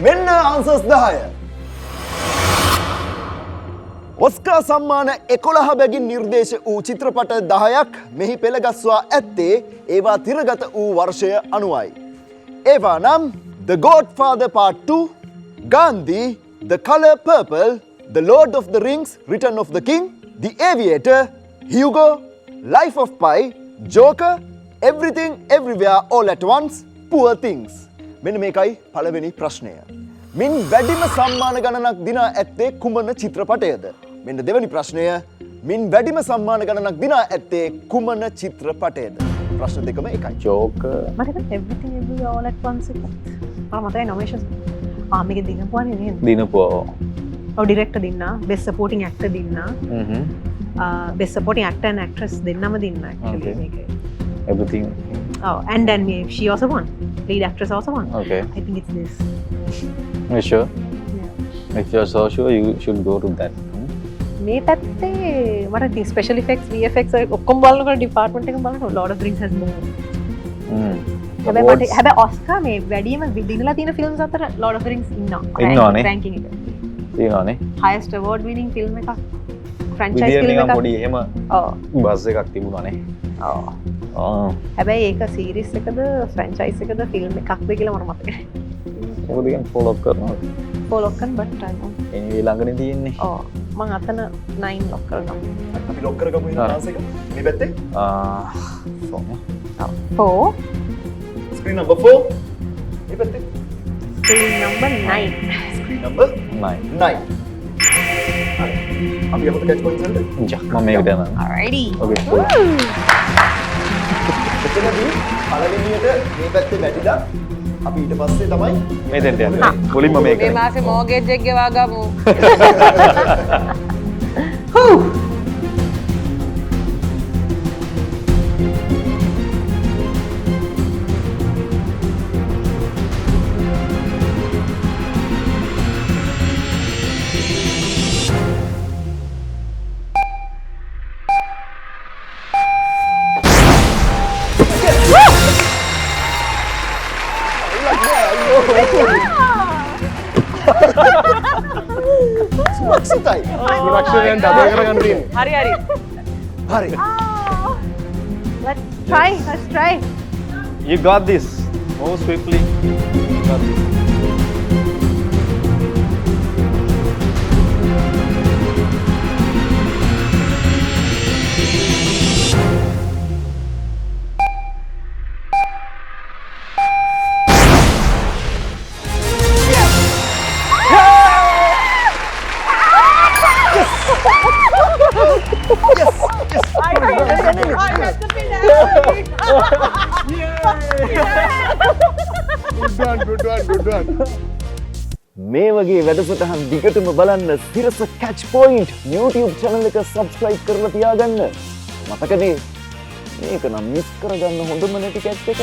මෙන්න ආන්සර්ස් 10. ඔස්කා සම්මාන 11 බැගින් නිර්දේශ වූ චිත්‍රපට 10ක් මෙහි පෙළගස්වා ඇත්තේ ඒවා තිරගත වූ වර්ෂය අනුවයි. ඒවා නම් The Godfather Part 2, Gandhi, The Color Purple, The Lord of the Rings, Return of the King, The Aviator, Hugo, Life of Pi, Joker, Everything Everywhere All at Once, Poor Things. මෙන්න මේකයි පළවෙනි ප්‍රශ්නය. මින් වැඩිම සම්මාන ගණනක් දිනා ඇත්තේ කුමන චිත්‍රපටයද? මෙන්න දෙවැනි ප්‍රශ්නය. මින් වැඩිම සම්මාන ගණනක් දිනා ඇත්තේ කුමන චිත්‍රපටයද? ප්‍රශ්න දෙකම එකයි. Joker. මට Everything Everywhere All at Once එක. මතකයි nominations. මේක දිනපුවානේ නේද? දිනපුවා. ඔව් ඩිරෙක්ටර් දින්නා, best supporting actor දින්නා. Best supporting actor and actress දෙන්නම දින්නා actually මේකේ. Everything. Oh, and then she also won. Lead actress also won. Okay. I think it's this. You sure? Yeah. If you're so sure, you should go to that. මේ පැත්තේ මට ඉතින් special effects, VFX ඔක්කොම බලනකොට department එක බලනකොට Lord of the Rings has more. හැබැයි ඔස්කා මේ වැඩිම දිනලා තියෙන films අතර Lord of the Rings ඉන්නවා. ranking එක. තියෙනවානේ. highest award winning film එකක්. franchise film එකක්. පොඩි එහෙම ඔව්. බස් එකක් තිබුණානේ. ඔව්. හැබැයි ඒක සීරීස් එකද ෆ්‍රැන්චයිස් එකද ෆිල්ම් එකක්ද කියලා මට මතක නැහැ. මොකද කියන්නේ ෆෝලෝ කරනවා. ෆෝලෝ කරන බට් I know. එනිවේ ළඟනේ තියෙන්නේ. ඔව්. මම අතන 9 ලොක් කරගමු. අපි ලොක් කරගමු ඉන්න ආන්සර් එක. මේ පැත්තේ. 4. Screen number 4. මේ පැත්තේ. Screen number 9. Screen number 9. 9. හරි. අපි යමුද catch points වලට? ජා මම මේකට යනවා. Alrighty. Okay. එතනදී පළවෙනියට මේ පැත්තේ වැටිලා අපි ඊට පස්සේ තමයි මෙතෙන්ට යන්නේ. මුලින්ම මේක. මේ මාසේ මෝගේජ් එක ගෙවා ගමු. සුරක්ෂිතයි. සුරක්ෂණයෙන් ඩබල් කරගන්න තියෙන්නේ. හරි හරි. හරි. Let's try. You got this. Move swiftly. You got this. Good one. මේ වගේ වැඩසටහන් දිගටම බලන්න සිරස catch point YouTube channel එක subscribe කරලා තියාගන්න. මතකනේ මේක නම් මිස් කරගන්න හොඳම නැති catch එක.